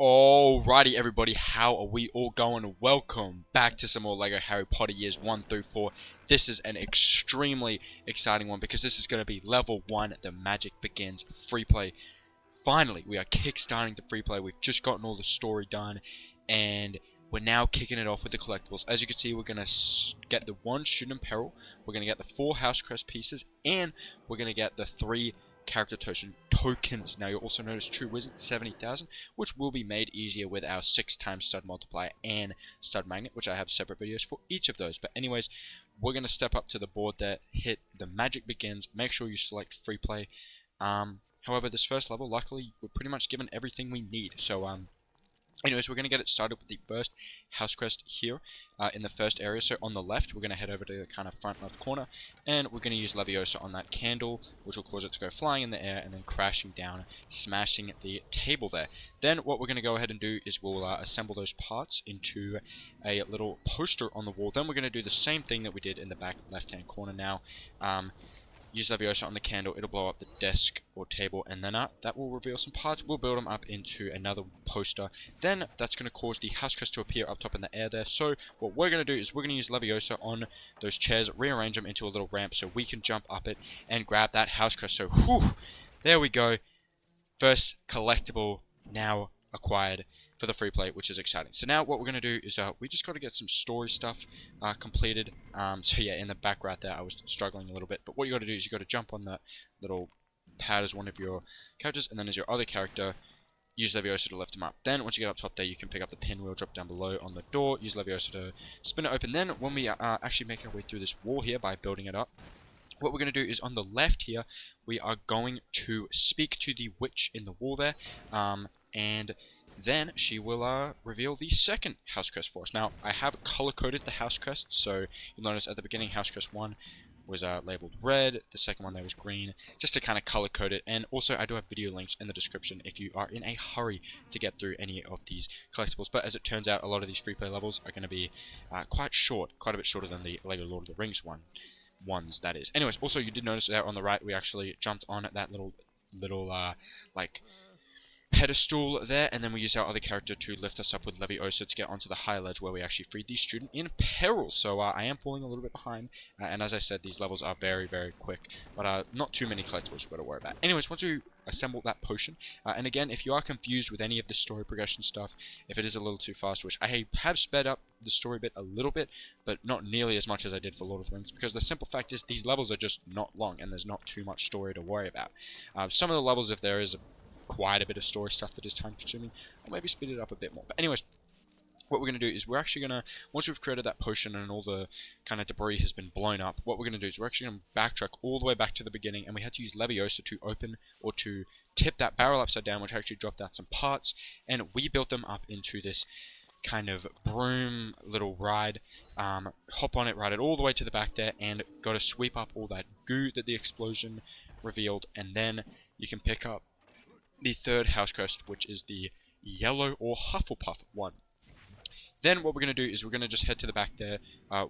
Alrighty everybody, how are we all going? Welcome back to some more LEGO Harry Potter years 1 through 4. This is an extremely exciting one because this is going to be level 1, The Magic Begins free play. Finally, we are kickstarting the free play. We've just gotten all the story done and we're now kicking it off with the collectibles. As you can see, we're going to get the 1 Student in Peril, we're going to get the 4 House Crest pieces, and we're going to get the 3 character tokens. Now you'll also notice True Wizard 70,000, which will be made easier with our 6x stud multiplier and stud magnet, which I have separate videos for each of those. But anyways, we're going to step up to the board there, hit The Magic Begins, make sure you select free play. However, this first level, luckily, we're pretty much given everything we need. So anyways, we're going to get it started with the first House Crest here in the first area. So on the left, we're going to head over to the kind of front left corner, and we're going to use Leviosa on that candle, which will cause it to go flying in the air and then crashing down, smashing the table there. Then what we're going to go ahead and do is we'll assemble those parts into a little poster on the wall. Then we're going to do the same thing that we did in the back left-hand corner now. Use Leviosa on the candle, it'll blow up the desk or table, and then that will reveal some parts. We'll build them up into another poster. Then that's going to cause the House Crest to appear up top in the air there. So what we're going to do is we're going to use Leviosa on those chairs, rearrange them into a little ramp so we can jump up it and grab that House Crest. So whew, there we go. First collectible now acquired for the free play, which is exciting. So now what we're going to do is we just got to get some story stuff completed. So yeah, in the back right there I was struggling a little bit, but what you got to do is you got to jump on that little pad as one of your characters, and then as your other character use Leviosa to lift him up. Then once you get up top there, you can pick up the pinwheel, drop down below on the door, use Leviosa to spin it open. Then when we actually make our way through this wall here by building it up, what we're going to do is on the left here, we are going to speak to the witch in the wall there, and then she will reveal the second House Crest for us. Now, I have color-coded the House Crest, so you'll notice at the beginning, House Crest 1 was labeled red, the second one there was green, just to kind of color-code it. And also, I do have video links in the description if you are in a hurry to get through any of these collectibles. But as it turns out, a lot of these free play levels are going to be quite short, quite a bit shorter than the LEGO Lord of the Rings ones, that is. Anyways, also, you did notice there on the right, we actually jumped on that little like pedestal there, and then we used our other character to lift us up with Leviosa to get onto the high ledge where we actually freed the student in peril. So I am falling a little bit behind, and as I said, these levels are very, very quick, but not too many collectibles we've got to worry about. Anyways, once we assemble that potion, and again, if you are confused with any of the story progression stuff, if it is a little too fast, which I have sped up the story bit a little bit, but not nearly as much as I did for Lord of the Rings, because the simple fact is these levels are just not long, and there's not too much story to worry about. Some of the levels, if there is quite a bit of story stuff that is time consuming, I'll maybe speed it up a bit more. But anyways, what we're going to do is we're actually going to, once we've created that potion and all the kind of debris has been blown up, what we're going to do is we're actually going to backtrack all the way back to the beginning, and we had to use Leviosa to open or to tip that barrel upside down, which actually dropped out some parts, and we built them up into this kind of broom little ride. Hop on it, ride it all the way to the back there, and got to sweep up all that goo that the explosion revealed, and then you can pick up the third House Crest, which is the yellow or Hufflepuff one. Then what we're going to do is we're going to just head to the back there.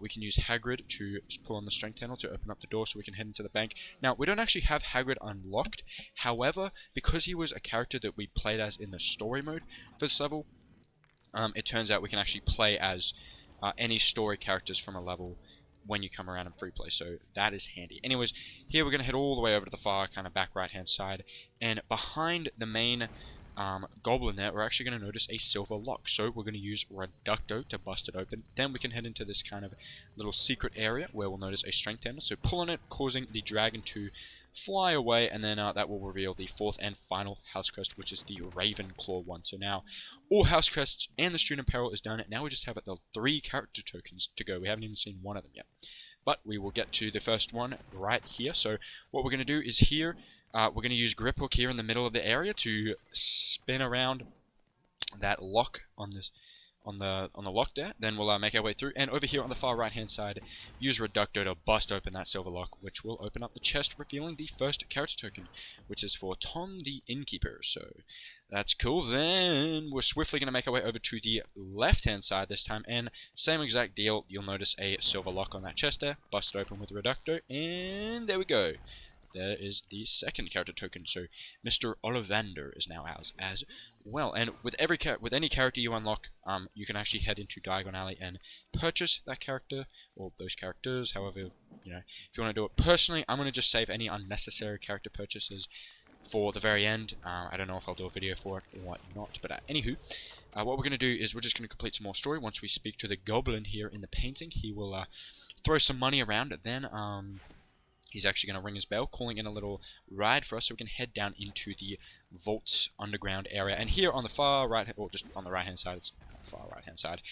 We can use Hagrid to pull on the strength handle to open up the door so we can head into the bank. Now, we don't actually have Hagrid unlocked. However, because he was a character that we played as in the story mode for this level, it turns out we can actually play as any story characters from a level when you come around in free play, so that is handy. Anyways, here we're going to head all the way over to the far kind of back right hand side, and behind the main goblin there, we're actually going to notice a silver lock, so we're going to use Reducto to bust it open. Then we can head into this kind of little secret area where we'll notice a strength handle, so pull on it, causing the dragon to fly away, and then that will reveal the fourth and final House Crest, which is the Ravenclaw one. So now all House Crests and the Student in Peril is done. Now we just have the 3 character tokens to go. We haven't even seen one of them yet, but we will get to the first one right here. So what we're going to do is here we're going to use Griphook here in the middle of the area to spin around that lock on this on the lock there. Then we'll make our way through, and over here on the far right hand side, use Reducto to bust open that silver lock, which will open up the chest, revealing the first character token, which is for Tom the Innkeeper. So that's cool. Then we're swiftly going to make our way over to the left hand side this time, and same exact deal. You'll notice a silver lock on that chest there. Bust it open with Reducto, and there we go. there is the second character token. So Mr. Ollivander is now ours as well. And with any character you unlock, you can actually head into Diagon Alley and purchase that character, or those characters, however, you know, if you want to do it. Personally, I'm going to just save any unnecessary character purchases for the very end. I don't know if I'll do a video for it or whatnot, but anywho, what we're going to do is we're just going to complete some more story. Once we speak to the goblin here in the painting, he will throw some money around. Then he's actually going to ring his bell, calling in a little ride for us, so we can head down into the vaults underground area. And here on the far right, or just on the right hand side, it's far right hand side,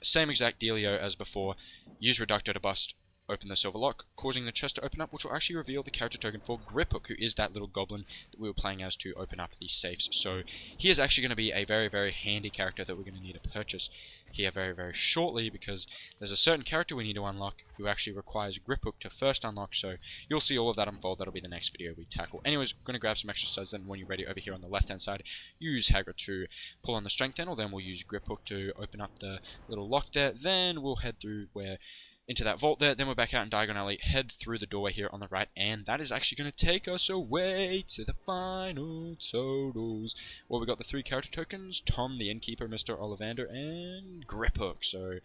same exact dealio as before. Use Reducto to bust open the silver lock, causing the chest to open up, which will actually reveal the character token for Griphook, who is that little goblin that we were playing as to open up these safes. So he is actually going to be a very, very handy character that we're going to need to purchase here very, very shortly, because there's a certain character we need to unlock who actually requires Griphook to first unlock. So you'll see all of that unfold. That'll be the next video we tackle. Anyways, we're going to grab some extra studs, then when you're ready over here on the left hand side, use Hagrid to pull on the strength handle, then we'll use Griphook to open up the little lock there, then we'll head through into that vault there, then we're back out in Diagon Alley, head through the doorway here on the right, and that is actually going to take us away to the final totals, where we got the 3 character tokens, Tom, the Innkeeper, Mr. Ollivander, and Griphook. So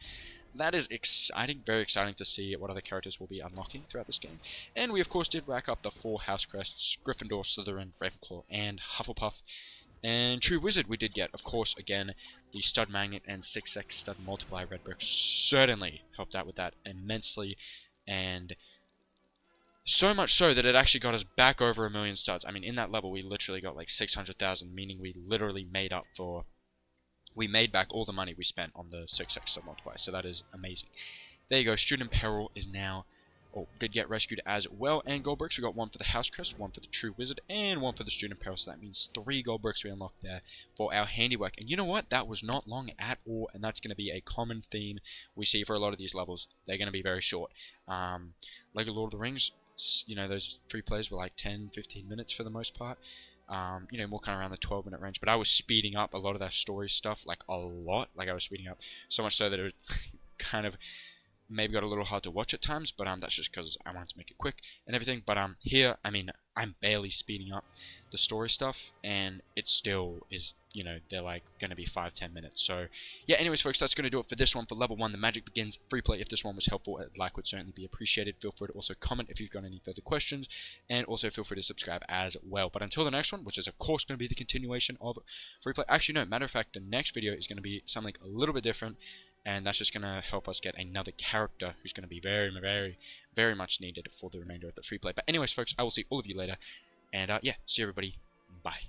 that is exciting, very exciting to see what other characters we'll be unlocking throughout this game. And we of course did rack up the 4 House Crests, Gryffindor, Slytherin, Ravenclaw, and Hufflepuff. And True Wizard we did get, of course, again, the Stud Magnet and 6x Stud Multiplier Red Brick certainly helped out with that immensely, and so much so that it actually got us back over 1,000,000 studs. I mean, in that level, we literally got like 600,000, meaning we literally made back all the money we spent on the 6x Stud Multiplier, so that is amazing. There you go, Student Peril is now, did get rescued as well, and gold bricks, we got 1 for the House Crest, 1 for the True Wizard, and 1 for the Student Peril, so that means 3 gold bricks we unlocked there for our handiwork. And you know what, that was not long at all, and that's going to be a common theme we see for a lot of these levels. They're going to be very short. Lego Lord of the Rings, you know, those 3 plays were like 10-15 minutes for the most part. You know, more kind of around the 12-minute range, but I was speeding up a lot of that story stuff, like a lot. Like, I was speeding up so much so that it kind of maybe got a little hard to watch at times, but that's just because I wanted to make it quick and everything. But here, I mean, I'm barely speeding up the story stuff, and it still is, you know, they're like going to be 5-10 minutes. So yeah, anyways folks, that's going to do it for this one for level 1, The Magic Begins free play. If this one was helpful, a like would certainly be appreciated. Feel free to also comment if you've got any further questions, and also feel free to subscribe as well. But until the next one, which is of course going to be the continuation of free play, actually no, matter of fact, the next video is going to be something a little bit different, and that's just going to help us get another character who's going to be very, very, very much needed for the remainder of the free play. But anyways folks, I will see all of you later, and yeah, see everybody, bye.